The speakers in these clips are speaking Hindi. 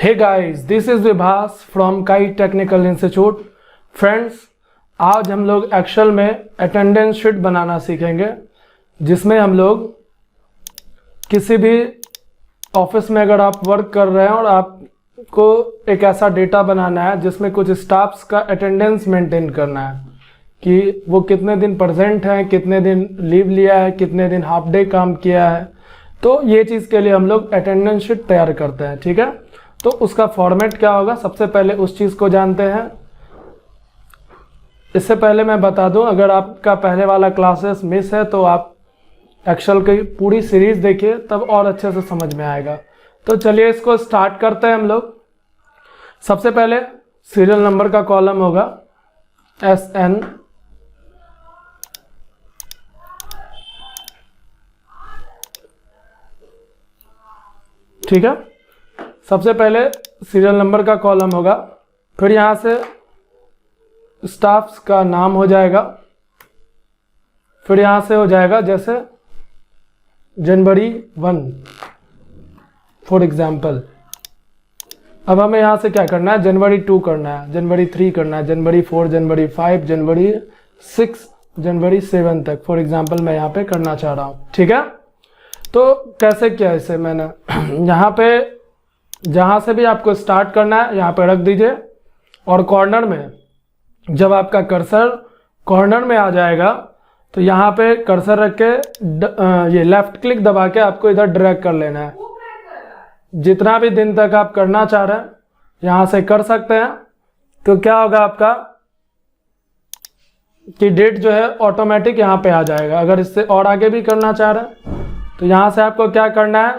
Hey guys, this is Vibhas from Kite Technical Institute. Friends, आज हम लोग एक्सेल में अटेंडेंस शीट बनाना सीखेंगे, जिसमें हम लोग किसी भी ऑफिस में अगर आप वर्क कर रहे हैं और आपको एक ऐसा डेटा बनाना है जिसमें कुछ स्टाफ्स का अटेंडेंस मेंटेन करना है कि वो कितने दिन प्रेजेंट हैं, कितने दिन लीव लिया है, कितने दिन हाफ डे काम किया है, तो ये चीज़ के लिए हम लोग अटेंडेंस शीट तैयार करते हैं। ठीक है, तो उसका फॉर्मेट क्या होगा, सबसे पहले उस चीज़ को जानते हैं। इससे पहले मैं बता दूं, अगर आपका पहले वाला क्लासेस मिस है तो आप एक्सेल की पूरी सीरीज देखिए, तब और अच्छे से समझ में आएगा। तो चलिए इसको स्टार्ट करते हैं हम लोग। सबसे पहले सीरियल नंबर का कॉलम होगा SN, ठीक है। सबसे पहले सीरियल नंबर का कॉलम होगा, फिर यहाँ से स्टाफ्स का नाम हो जाएगा, फिर यहाँ से हो जाएगा जैसे जनवरी 1 फॉर एग्जाम्पल। अब हमें यहाँ से क्या करना है, जनवरी 2 करना है, जनवरी 3 करना है, जनवरी 4, जनवरी 5, जनवरी 6, जनवरी 7 तक फॉर एग्जाम्पल मैं यहाँ पे करना चाह रहा हूँ। ठीक है, तो कैसे किया इसे मैंने यहाँ पे जहाँ से भी आपको स्टार्ट करना है यहाँ पे रख दीजिए, और कॉर्नर में जब आपका कर्सर कॉर्नर में आ जाएगा तो यहाँ पे कर्सर रख के ये लेफ्ट क्लिक दबा के आपको इधर ड्रैग कर लेना है। जितना भी दिन तक आप करना चाह रहे हैं यहाँ से कर सकते हैं। तो क्या होगा आपका कि डेट जो है ऑटोमेटिक यहाँ पे आ जाएगा। अगर इससे और आगे भी करना चाह रहे हैं तो यहाँ से आपको क्या करना है,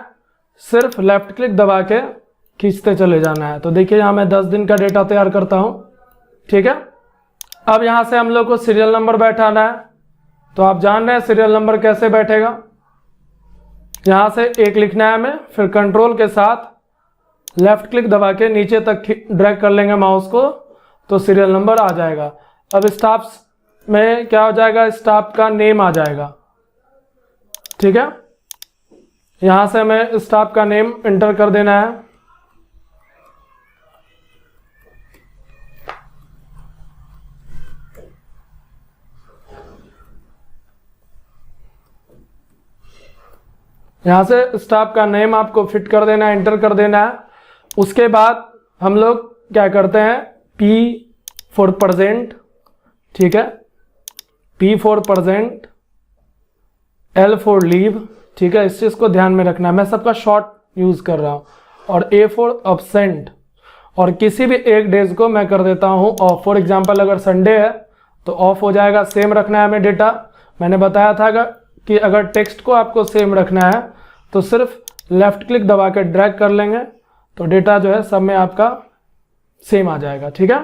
सिर्फ लेफ्ट क्लिक दबा के खींचते चले जाना है। तो देखिए यहाँ मैं 10 दिन का डेटा तैयार करता हूँ। ठीक है, अब यहाँ से हम लोग को सीरियल नंबर बैठाना है। तो आप जान रहे हैं सीरियल नंबर कैसे बैठेगा। यहाँ से 1 लिखना है हमें, फिर कंट्रोल के साथ लेफ्ट क्लिक दबा के नीचे तक ड्रैग कर लेंगे माउस को, तो सीरियल नंबर आ जाएगा। अब स्टाफ्स में क्या हो जाएगा, स्टाफ का नेम आ जाएगा। ठीक है, यहाँ से हमें स्टाफ का नेम एंटर कर देना है। यहाँ से स्टाफ का नेम आपको फिट कर देना है, एंटर कर देना है। उसके बाद हम लोग क्या करते हैं, P फॉर प्रेजेंट, ठीक है, P for present, L for leave, ठीक है, इस चीज़ को ध्यान में रखना है। मैं सबका शॉर्ट यूज़ कर रहा हूँ। और A फॉर एब्सेंट, और किसी भी एक डेज को मैं कर देता हूँ ऑफ। फॉर एग्जांपल अगर संडे है तो ऑफ हो जाएगा। सेम रखना है हमें डेटा। मैंने बताया था कि अगर टेक्स्ट को आपको सेम रखना है तो सिर्फ लेफ्ट क्लिक दबा के ड्रैग कर लेंगे तो डेटा जो है सब में आपका सेम आ जाएगा। ठीक है,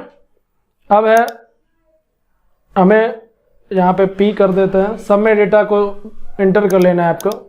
अब है हमें यहाँ पे P कर देते हैं, सब में डेटा को एंटर कर लेना है आपको।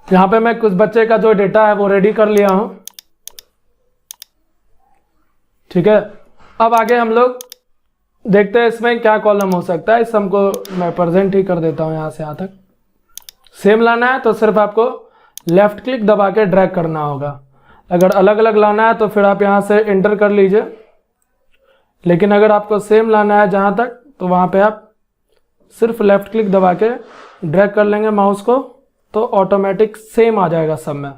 यहाँ पे मैं कुछ बच्चे का जो डेटा है वो रेडी कर लिया हूँ। ठीक है, अब आगे हम लोग देखते हैं इसमें क्या कॉलम हो सकता है। इस सम को मैं प्रेजेंट ही कर देता हूँ, यहाँ से यहाँ तक। सेम लाना है तो सिर्फ आपको लेफ्ट क्लिक दबा के ड्रैग करना होगा। अगर अलग अलग लाना है तो फिर आप यहाँ से एंटर कर लीजिए, लेकिन अगर आपको सेम लाना है जहाँ तक, तो वहाँ पे आप सिर्फ लेफ्ट क्लिक दबा के ड्रैग कर लेंगे माउस को, तो ऑटोमेटिक सेम आ जाएगा सब में,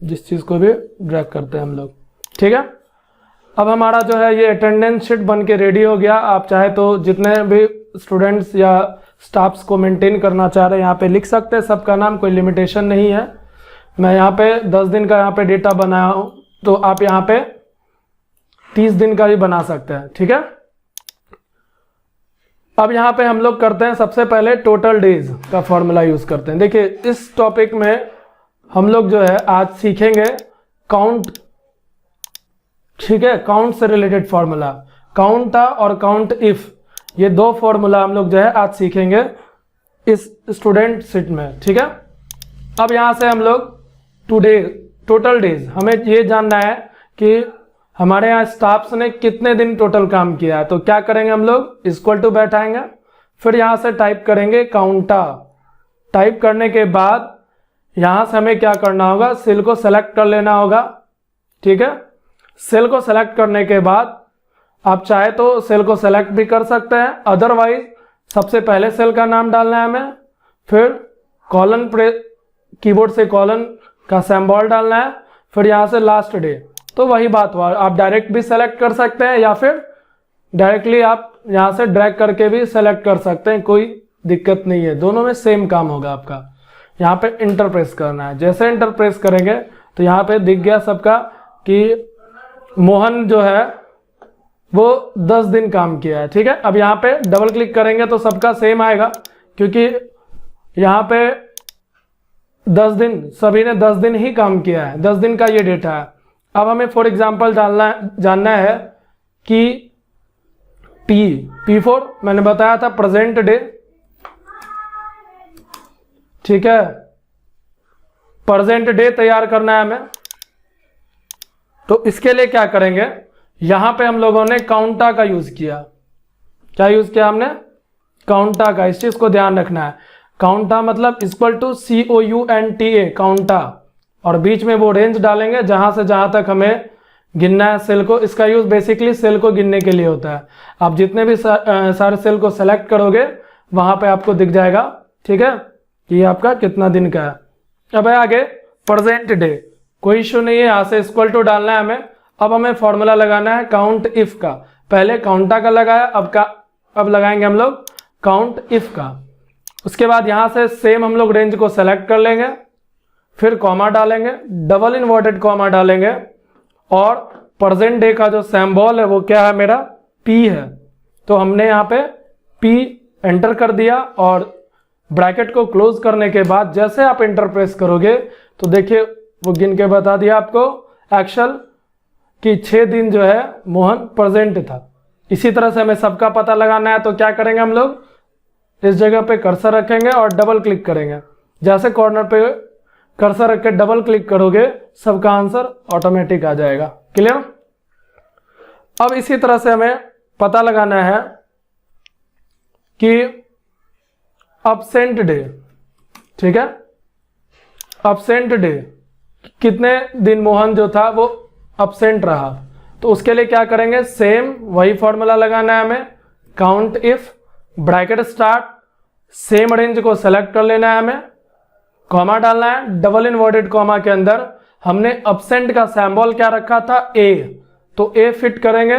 जिस चीज़ को भी ड्रैग करते हैं हम लोग। ठीक है, अब हमारा जो है ये अटेंडेंस शीट बन के रेडी हो गया। आप चाहे तो जितने भी स्टूडेंट्स या स्टाफ्स को मेंटेन करना चाह रहे हैं यहाँ पे लिख सकते हैं सबका नाम, कोई लिमिटेशन नहीं है। मैं यहाँ पे 10 दिन का यहाँ पे डेटा बनाया हूँ, तो आप यहाँ पे 30 दिन का भी बना सकते हैं, ठीक है। अब यहाँ पे हम लोग करते हैं सबसे पहले टोटल डेज का फॉर्मूला यूज करते हैं। देखिए इस टॉपिक में हम लोग जो है आज सीखेंगे काउंट, ठीक है, काउंट से रिलेटेड फॉर्मूला, काउंटा और काउंट इफ, ये दो फॉर्मूला हम लोग जो है आज सीखेंगे इस स्टूडेंट सीट में, ठीक है। अब यहाँ से हम लोग टुडे टोटल डेज, हमें ये जानना है कि हमारे यहाँ स्टाफ्स ने कितने दिन टोटल काम किया है। तो क्या करेंगे हम लोग, इक्वल टू बैठाएंगे, फिर यहाँ से टाइप करेंगे काउंटा। टाइप करने के बाद यहाँ से हमें क्या करना होगा, सेल को सेलेक्ट कर लेना होगा, ठीक है। सेल को सेलेक्ट करने के बाद आप चाहे तो सेल को सेलेक्ट भी कर सकते हैं, अदरवाइज सबसे पहले सेल का नाम डालना है हमें, फिर कॉलन कीबोर्ड से कॉलन का सिंबल डालना है, फिर यहाँ से लास्ट डे। तो वही बात हुआ, आप डायरेक्ट भी सेलेक्ट कर सकते हैं या फिर डायरेक्टली आप यहाँ से ड्रैग करके भी सेलेक्ट कर सकते हैं, कोई दिक्कत नहीं है, दोनों में सेम काम होगा आपका। यहाँ पे इंटर प्रेस करना है, जैसे इंटर प्रेस करेंगे तो यहाँ पे दिख गया सबका कि मोहन जो है वो 10 दिन काम किया है, ठीक है। अब यहाँ पे डबल क्लिक करेंगे तो सबका सेम आएगा, क्योंकि यहाँ पे 10 दिन, सभी ने 10 दिन ही काम किया है, 10 दिन का ये डेटा है। अब हमें फॉर एग्जांपल जानना है कि P4 मैंने बताया था प्रेजेंट डे, ठीक है, प्रेजेंट डे तैयार करना है हमें। तो इसके लिए क्या करेंगे, यहां पे हम लोगों ने काउंटा का यूज किया। क्या यूज किया हमने, काउंटा का, इस चीज को ध्यान रखना है। काउंटा मतलब इक्वल टू COUNTA, काउंटा, और बीच में वो रेंज डालेंगे जहां से जहां तक हमें गिनना है सेल को। इसका यूज बेसिकली सेल को गिनने के लिए होता है। आप जितने भी सारे सेल को सेलेक्ट करोगे वहां पे आपको दिख जाएगा, ठीक है, कि ये आपका कितना दिन का है। अब है आगे प्रेजेंट डे, कोई इश्यू नहीं है, यहाँ से इक्वल टू डालना है हमें। अब हमें फॉर्मूला लगाना है काउंट इफ का, पहले काउंटा का लगाया, अब लगाएंगे हम लोग काउंट इफ का। उसके बाद यहाँ से सेम हम लोग रेंज को सेलेक्ट कर लेंगे, फिर कॉमा डालेंगे, डबल इन्वर्टेड कॉमा डालेंगे, और प्रेजेंट डे का जो सिंबल है वो क्या है मेरा, P है। तो हमने यहाँ पे P एंटर कर दिया, और ब्रैकेट को क्लोज करने के बाद जैसे आप एंटर प्रेस करोगे तो देखिए वो गिन के बता दिया आपको एक्चुअल कि 6 दिन जो है मोहन प्रेजेंट था। इसी तरह से हमें सबका पता लगाना है। तो क्या करेंगे हम लोग, इस जगह पे कर्सर रखेंगे और डबल क्लिक करेंगे। जैसे कॉर्नर पे कर्सर रख के डबल क्लिक करोगे सबका आंसर ऑटोमेटिक आ जाएगा। क्लियर। अब इसी तरह से हमें पता लगाना है कि अब्सेंट डे, ठीक है, अब्सेंट डे कितने दिन मोहन जो था वो अब्सेंट रहा। तो उसके लिए क्या करेंगे, सेम वही फॉर्मूला लगाना है हमें, count if, bracket start, same range को सेलेक्ट कर लेना है हमें, कॉमा डालना है, डबल इन्वर्टेड कॉमा के अंदर हमने अब्सेंट का सिंबल क्या रखा था, A, तो A फिट करेंगे,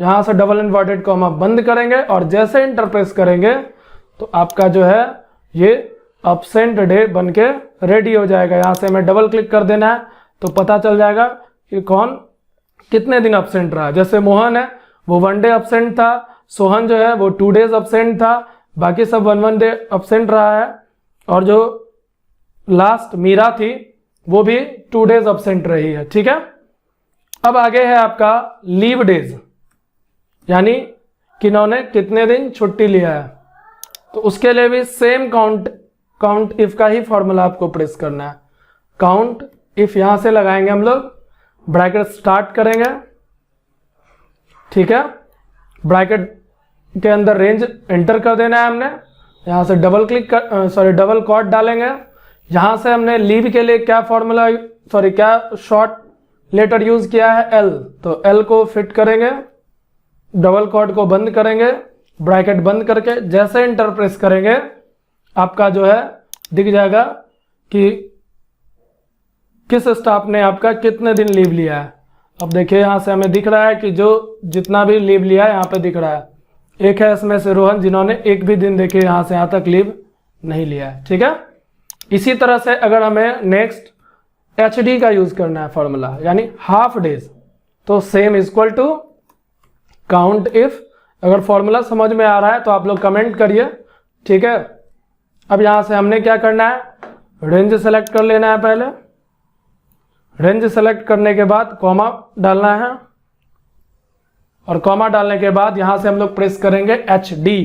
यहां से डबल इन्वर्टेड कॉमा बंद करेंगे, और जैसे इंटर प्रेस करेंगे तो आपका जो है ये अब्सेंट डे बनके रेडी हो जाएगा। यहाँ से हमें डबल क्लिक कर देना है तो पता चल जाएगा कि कौन कितने दिन अब्सेंट रहा। जैसे मोहन है वो 1 डे अब्सेंट था, सोहन जो है वो 2 डेज अब्सेंट था, बाकी सब 1 डे अब्सेंट रहा है, और जो लास्ट मीरा थी वो भी 2 डेज अब्सेंट रही है, ठीक है। अब आगे है आपका लीव डेज, यानी किन्होंने कितने दिन छुट्टी लिया है। तो उसके लिए भी सेम काउंट इफ का ही फॉर्मूला आपको प्रेस करना है। काउंट इफ यहां से लगाएंगे हम लोग, ब्रैकेट स्टार्ट करेंगे, ठीक है, ब्रैकेट के अंदर रेंज एंटर कर देना है हमने, यहां से डबल कॉट डालेंगे। यहां से हमने लीव के लिए क्या फॉर्मूला क्या शॉर्ट लेटर यूज किया है, L, तो L को फिट करेंगे, डबल कॉट को बंद करेंगे, ब्रैकेट बंद करके जैसे इंटर प्रेस करेंगे आपका जो है दिख जाएगा कि किस स्टाफ ने आपका कितने दिन लीव लिया है। अब देखिए यहाँ से हमें दिख रहा है कि जो जितना भी लीव लिया है यहाँ पे दिख रहा है। एक है इसमें से रोहन, जिन्होंने एक भी दिन देखिए यहाँ से यहाँ तक लीव नहीं लिया है, ठीक है। इसी तरह से अगर हमें नेक्स्ट HD का यूज करना है फॉर्मूला, यानी हाफ डेज। तो same equal to count if. अगर फॉर्मूला समझ में आ रहा है तो आप लोग कमेंट करिए, ठीक है। अब यहां से हमने क्या करना है, रेंज सेलेक्ट कर लेना है। पहले रेंज सेलेक्ट करने के बाद कॉमा डालना है, और कॉमा डालने के बाद यहां से हम लोग प्रेस करेंगे HD,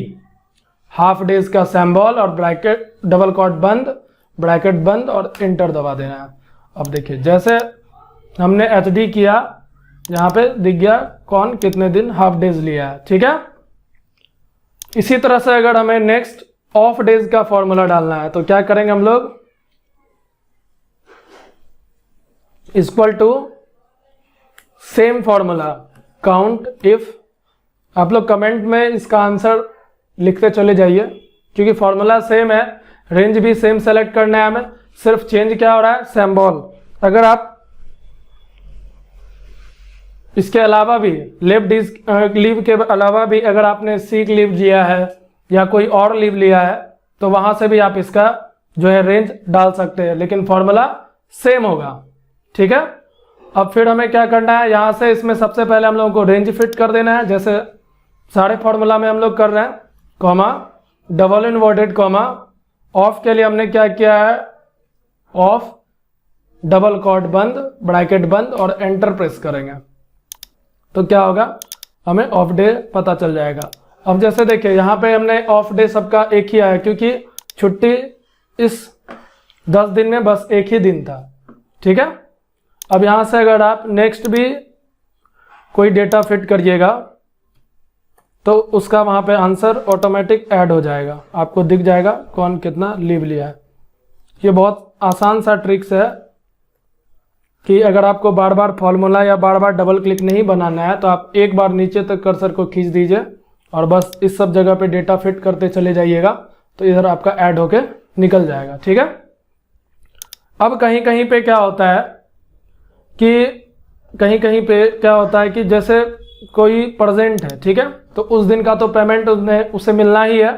हाफ डेज का सिंबल, और ब्रैकेट डबल कोट बंद, ब्रैकेट बंद, और इंटर दबा देना है। अब देखिए जैसे हमने HD किया, यहाँ पे दिख गया कौन कितने दिन हाफ डेज लिया है, ठीक है। इसी तरह से अगर हमें नेक्स्ट ऑफ डेज का फॉर्मूला डालना है तो क्या करेंगे हम लोग, equal to same formula count if. आप लोग कमेंट में इसका आंसर लिखते चले जाइए, क्योंकि फॉर्मूला सेम है, रेंज भी सेम सेलेक्ट करना है हमें, सिर्फ चेंज क्या हो रहा है, सिंबल। अगर आप इसके अलावा भी लीव के अलावा भी अगर आपने सीक लीव लिया है या कोई और लीव लिया है तो वहां से भी आप इसका जो है रेंज डाल सकते हैं, लेकिन फॉर्मूला सेम होगा, ठीक है। अब फिर हमें क्या करना है, यहां से इसमें सबसे पहले हम लोगों को रेंज फिट कर देना है, जैसे सारे फॉर्मूला में हम लोग कर रहे हैं। Comma, double inverted comma, of के लिए हमने क्या किया है, ऑफ, डबल कोट बंद, ब्रैकेट बंद, और एंटर प्रेस करेंगे तो क्या होगा, हमें ऑफ डे पता चल जाएगा। अब जैसे देखिए यहाँ पे हमने ऑफ डे सबका एक ही आया, क्योंकि छुट्टी इस 10 दिन में बस एक ही दिन था, ठीक है। अब यहाँ से अगर आप नेक्स्ट भी कोई डेटा फिट करिएगा तो उसका वहाँ पे आंसर ऑटोमेटिक ऐड हो जाएगा, आपको दिख जाएगा कौन कितना लीव लिया है। ये बहुत आसान सा ट्रिक्स है कि अगर आपको बार बार फॉर्मूला या बार बार डबल क्लिक नहीं बनाना है तो आप एक बार नीचे तक कर्सर को खींच दीजिए और बस इस सब जगह पे डेटा फिट करते चले जाइएगा, तो इधर आपका ऐड होके निकल जाएगा, ठीक है। अब कहीं कहीं पे क्या होता है कि जैसे कोई प्रेजेंट है, ठीक है, तो उस दिन का तो पेमेंट उसे मिलना ही है,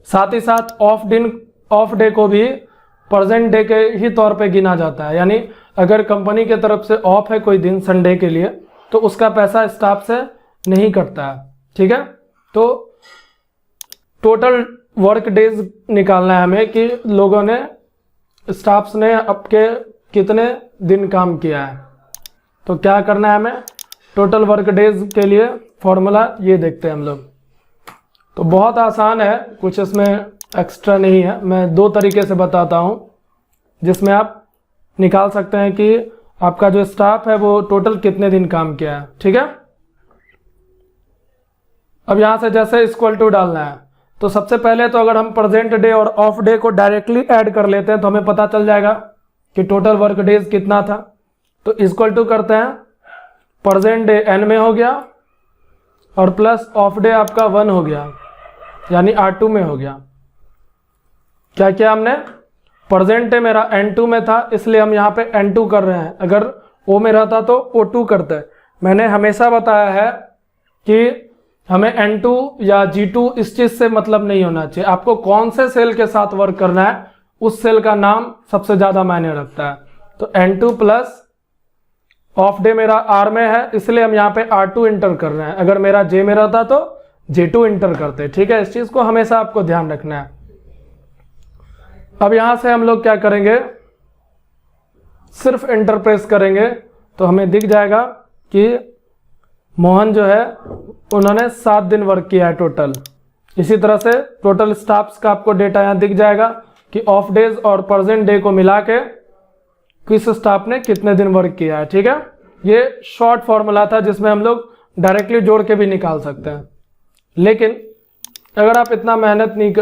साथ ही साथ ऑफ डे को भी प्रेजेंट डे के ही तौर पे गिना जाता है। यानी अगर कंपनी के तरफ से ऑफ है कोई दिन संडे के लिए तो उसका पैसा स्टाफ से नहीं कटता है, ठीक है। तो टोटल वर्क डेज निकालना है हमें कि लोगों ने, स्टाफ्स ने आपके कितने दिन काम किया है। तो क्या करना है हमें, टोटल वर्क डेज के लिए फॉर्मूला ये देखते हैं हम लोग। तो बहुत आसान है, कुछ इसमें एक्स्ट्रा नहीं है, मैं 2 तरीके से बताता हूँ जिसमें आप निकाल सकते हैं कि आपका जो स्टाफ है वो टोटल कितने दिन काम किया है, ठीक है। अब यहां से जैसे इक्वल टू डालना है तो सबसे पहले तो अगर हम प्रेजेंट डे और ऑफ डे को डायरेक्टली ऐड कर लेते हैं तो हमें पता चल जाएगा कि टोटल वर्क डेज कितना था। तो इक्वल टू करते हैं, प्रेजेंट डे n में हो गया और प्लस ऑफ डे आपका 1 हो गया, यानी R2 में हो गया। क्या किया हमने, प्रेजेंट डे मेरा N2 में था इसलिए हम यहाँ पे N2 कर रहे हैं, अगर O में रहता तो O2 करते। मैंने हमेशा बताया है कि हमें N2 या G2 इस चीज से मतलब नहीं होना चाहिए, आपको कौन से सेल के साथ वर्क करना है उस सेल का नाम सबसे ज्यादा मायने रखता है। तो N2 प्लस ऑफ डे मेरा R में है इसलिए हम यहाँ पे R2 इंटर कर रहे हैं, अगर मेरा J में रहता तो J2 इंटर करते, ठीक है। इस चीज को हमेशा आपको ध्यान रखना है। अब यहां से हम लोग क्या करेंगे, सिर्फ इंटर प्रेस करेंगे तो हमें दिख जाएगा कि मोहन जो है उन्होंने 7 दिन वर्क किया है टोटल। इसी तरह से टोटल स्टाफ्स का आपको डेटा यहाँ दिख जाएगा कि ऑफ डेज और प्रेजेंट डे को मिला के किस स्टाफ ने कितने दिन वर्क किया है, ठीक है। ये शॉर्ट फॉर्मूला था जिसमें हम लोग डायरेक्टली जोड़ के भी निकाल सकते हैं, लेकिन अगर आप इतना मेहनत नहीं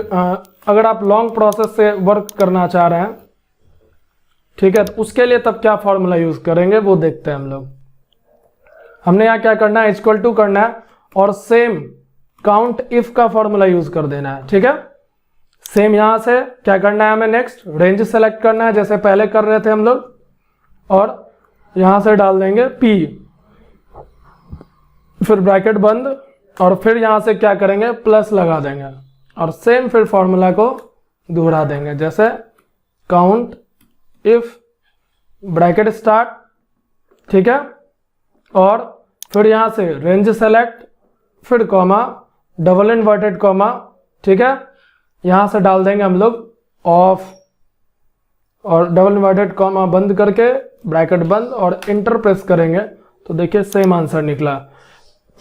अगर आप लॉन्ग प्रोसेस से वर्क करना चाह रहे हैं, ठीक है, तो उसके लिए तब क्या फॉर्मूला यूज करेंगे वो देखते हैं हम लोग। हमने यहाँ क्या करना है, इक्वल टू करना है और सेम काउंट इफ का फॉर्मूला यूज कर देना है, ठीक है। सेम यहां से क्या करना है, हमें नेक्स्ट रेंज सेलेक्ट करना है जैसे पहले कर रहे थे हम लोग, और यहां से डाल देंगे P, फिर ब्रैकेट बंद, और फिर यहां से क्या करेंगे, प्लस लगा देंगे और सेम फिर फॉर्मूला को दोहरा देंगे जैसे काउंट इफ ब्रैकेट स्टार्ट, ठीक है, और फिर यहाँ से रेंज सेलेक्ट, फिर कॉमा, डबल इन्वर्टेड कॉमा, ठीक है, यहाँ से डाल देंगे हम लोग ऑफ, और डबल इन्वर्टेड कॉमा बंद करके ब्रैकेट बंद और इंटर प्रेस करेंगे तो देखिए सेम आंसर निकला।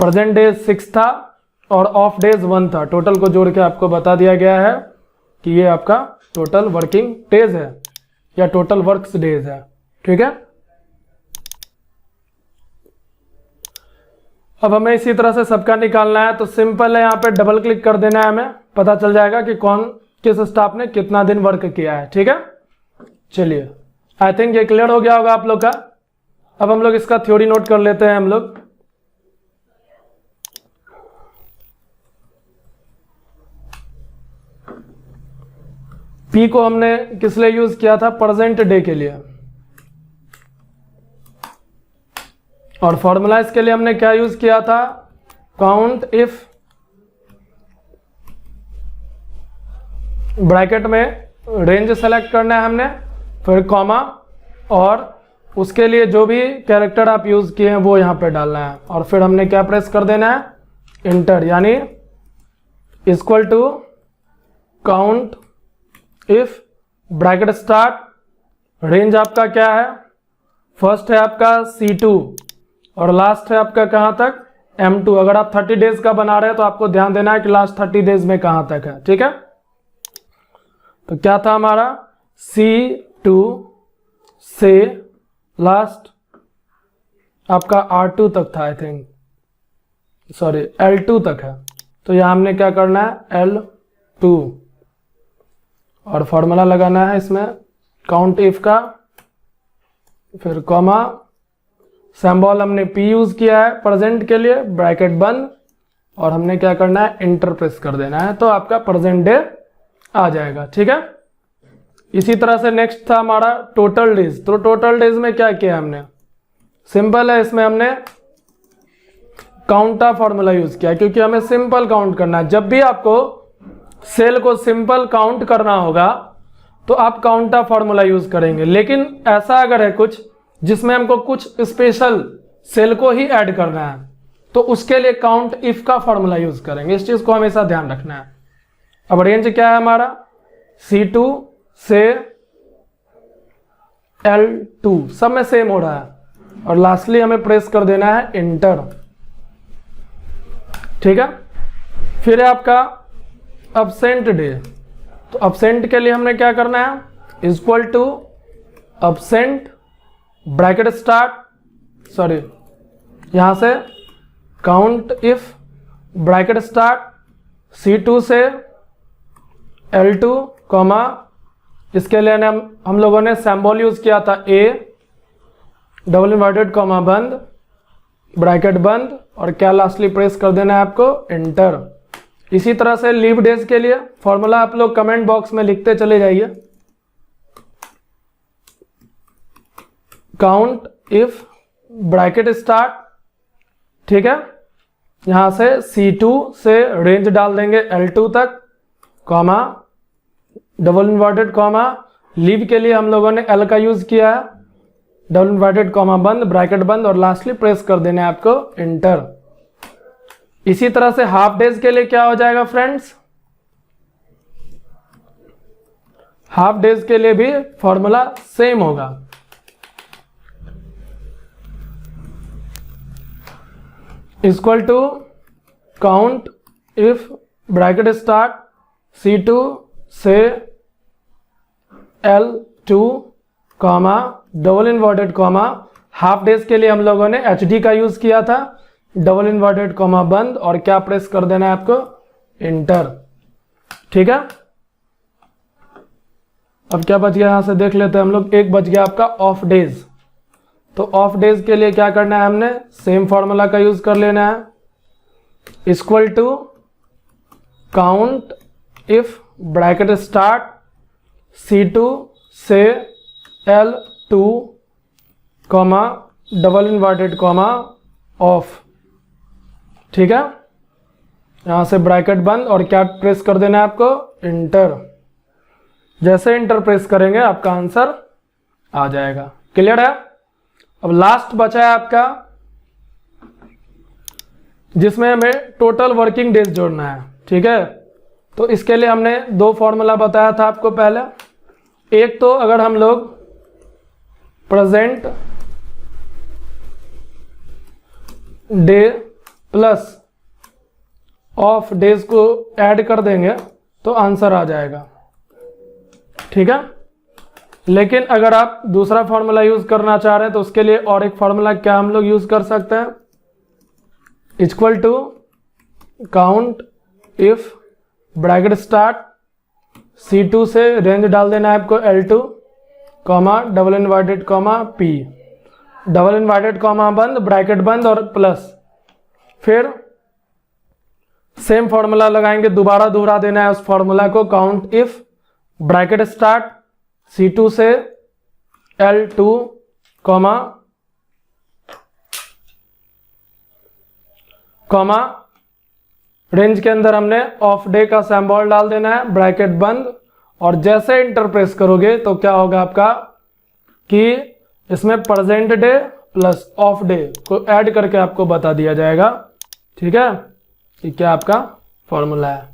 प्रेजेंट डेज 6 था और ऑफ डेज 1 था, टोटल को जोड़ के आपको बता दिया गया है कि ये आपका टोटल वर्किंग डेज है या टोटल वर्क्स डेज है, ठीक है। अब हमें इसी तरह से सबका निकालना है, तो सिंपल है, यहाँ पे डबल क्लिक कर देना है, हमें पता चल जाएगा कि कौन किस स्टाफ ने कितना दिन वर्क किया है, ठीक है। चलिए, आई थिंक ये क्लियर हो गया होगा आप लोग का। अब हम लोग इसका थ्योरी नोट कर लेते हैं हम लोग। पी को हमने किस लिए यूज किया था? प्रेजेंट डे के लिए। और फॉर्मूला इसके लिए हमने क्या यूज किया था? काउंट इफ, ब्रैकेट में रेंज सेलेक्ट करना है हमने, फिर कॉमा, और उसके लिए जो भी कैरेक्टर आप यूज किए हैं वो यहां पे डालना है, और फिर हमने क्या प्रेस कर देना है? इंटर, यानी equal to count if bracket start, range आपका क्या है? फर्स्ट है आपका C2 और लास्ट है आपका कहां तक? M2। अगर आप 30 डेज का बना रहे हैं तो आपको ध्यान देना है कि लास्ट 30 डेज में कहां तक है, ठीक है। तो क्या था हमारा? C2 से लास्ट आपका R2 तक था, आई थिंक, सॉरी L2 तक है, तो यहां हमने क्या करना है? L2, और फॉर्मूला लगाना है इसमें काउंट इफ का, फिर कॉमा, सिंबल हमने P यूज किया है प्रेजेंट के लिए, ब्रैकेट बंद, और हमने क्या करना है? इंटर प्रेस कर देना है, तो आपका प्रेजेंट डे आ जाएगा, ठीक है। इसी तरह से नेक्स्ट था हमारा टोटल डेज। तो टोटल डेज में क्या किया हमने? सिंपल है, इसमें हमने काउंट का फॉर्मूला यूज किया, क्योंकि हमें सिंपल काउंट करना है। जब भी आपको सेल को सिंपल काउंट करना होगा तो आप काउंट का फॉर्मूला यूज करेंगे, लेकिन ऐसा अगर है कुछ जिसमें हमको कुछ स्पेशल सेल को ही ऐड करना है तो उसके लिए काउंट इफ का फॉर्मूला यूज करेंगे। इस चीज को हमेशा ध्यान रखना है। अब रेंज क्या है हमारा? C2 से L2, सब में सेम हो रहा है, और लास्टली हमें प्रेस कर देना है इंटर, ठीक है। फिर है आपका अब्सेंट डे। तो अब्सेंट के लिए हमने क्या करना है? Equal to absent, bracket start, sorry यहां से count if, bracket start, C2 से L2, कॉमा, इसके लिए हम लोगों ने सिंबल यूज किया था A, डबल इन्वर्टेड कॉमा बंद, ब्रैकेट बंद, और क्या लास्टली प्रेस कर देना है आपको? इंटर। इसी तरह से लीव डेज के लिए फॉर्मूला आप लोग कमेंट बॉक्स में लिखते चले जाइए। काउंट इफ, ब्रैकेट स्टार्ट, ठीक है, यहां से C2 से रेंज डाल देंगे L2 तक, comma, double inverted comma, leave के लिए हम लोगों ने L का यूज किया है, डबल इन्वर्टेड कॉमा बंद, ब्रैकेट बंद, और लास्टली प्रेस कर देना है आपको इंटर। इसी तरह से हाफ डेज के लिए क्या हो जाएगा फ्रेंड्स? हाफ डेज के लिए भी फॉर्मूला सेम होगा। Equal to count if, bracket start, C2 से L2, comma, double inverted comma, half days के लिए हम लोगों ने HD का यूज किया था, डबल इन्वर्टेड कॉमा बंद, और क्या प्रेस कर देना है आपको? इंटर, ठीक है। अब क्या बच गया यहां से देख लेते हैं हम लोग। एक बच गया आपका ऑफ डेज। तो ऑफ डेज के लिए क्या करना है? हमने सेम फॉर्मूला का यूज कर लेना है, equal to count if, bracket start, C2 से L2, comma, double inverted comma, off, ठीक है। यहां से ब्रैकेट बंद, और क्या प्रेस कर देना है आपको? इंटर। जैसे इंटर प्रेस करेंगे आपका आंसर आ जाएगा, क्लियर है। अब लास्ट बचा है आपका, जिसमें हमें टोटल वर्किंग डेज जोड़ना है। ठीक है, तो इसके लिए हमने दो फॉर्मूला बताया था आपको पहले। एक तो अगर हम लोग present debt plus of days को ऐड कर देंगे तो आंसर आ जाएगा। ठीक है, लेकिन अगर आप दूसरा फॉर्मूला यूज करना चाह रहे हैं तो उसके लिए और एक फॉर्मूला क्या हम लोग यूज कर सकते हैं, equal to count if bracket start C2 से रेंज डाल देना है आपको L2 comma double inverted comma P, double inverted comma बंद, ब्रैकेट बंद और प्लस। फिर सेम फॉर्मूला लगाएंगे, दोबारा दोहरा देना है उस फॉर्मूला को, count if bracket start C2 से L2 कॉमा रेंज के अंदर हमने ऑफ डे का सिंबल डाल देना है, ब्रैकेट बंद। और जैसे इंटर प्रेस करोगे तो क्या होगा आपका कि इसमें present debt plus of day को ऐड करके आपको बता दिया जाएगा। ठीक है, ये क्या आपका फॉर्मूला है।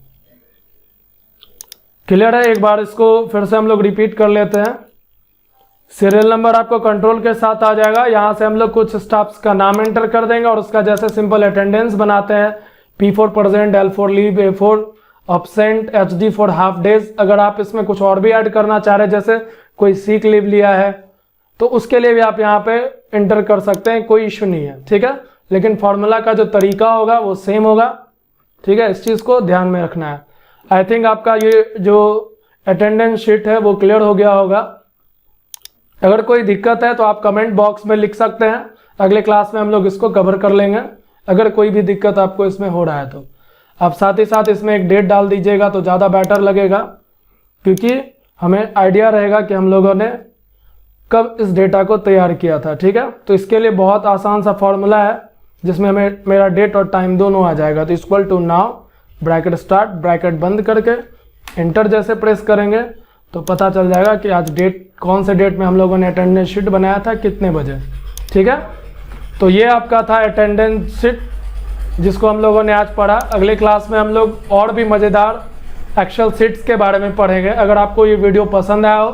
क्लियर है। एक बार इसको फिर से हम लोग रिपीट कर लेते हैं। सीरियल नंबर आपको कंट्रोल के साथ आ जाएगा। यहाँ से हम लोग कुछ स्टाफ्स का नाम एंटर कर देंगे और उसका जैसे सिंपल अटेंडेंस बनाते हैं, P for present, L for leave, A for absent, HD for half days. अगर आप इसमें कुछ और भी ऐड करना चाह रहे हैं, जैसे कोई सीक लीव लिया है तो उसके लिए भी आप यहाँ पे एंटर कर सकते हैं, कोई इश्यू नहीं है। ठीक है, लेकिन फॉर्मूला का जो तरीका होगा वो सेम होगा। ठीक है, इस चीज़ को ध्यान में रखना है। आई थिंक आपका ये जो अटेंडेंस शीट है वो क्लियर हो गया होगा। अगर कोई दिक्कत है तो आप कमेंट बॉक्स में लिख सकते हैं, अगले क्लास में हम लोग इसको कवर कर लेंगे। अगर कोई भी दिक्कत आपको इसमें हो रहा है तो आप साथ ही साथ इसमें एक डेट डाल दीजिएगा तो ज़्यादा बेटर लगेगा, क्योंकि हमें आइडिया रहेगा कि हम लोगों ने कब इस डेटा को तैयार किया था। ठीक है, तो इसके लिए बहुत आसान सा फॉर्मूला है जिसमें हमें मेरा डेट और टाइम दोनों आ जाएगा। तो equal to now bracket start, bracket बंद करके एंटर जैसे प्रेस करेंगे तो पता चल जाएगा कि आज डेट, कौन से डेट में हम लोगों ने अटेंडेंस शीट बनाया था, कितने बजे। ठीक है, तो ये आपका था अटेंडेंस शीट जिसको हम लोगों ने आज पढ़ा। अगले क्लास में हम लोग और भी मज़ेदार एक्सेल शीट्स के बारे में पढ़ेंगे। अगर आपको ये वीडियो पसंद आया हो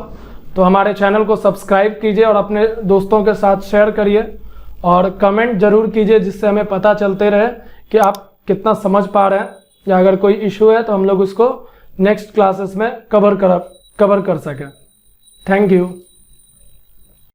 तो हमारे चैनल को सब्सक्राइब कीजिए और अपने दोस्तों के साथ शेयर करिए और कमेंट जरूर कीजिए, जिससे हमें पता चलते रहे कि आप कितना समझ पा रहे हैं, या अगर कोई इशू है तो हम लोग उसको नेक्स्ट क्लासेस में कवर कर सकें। Thank you.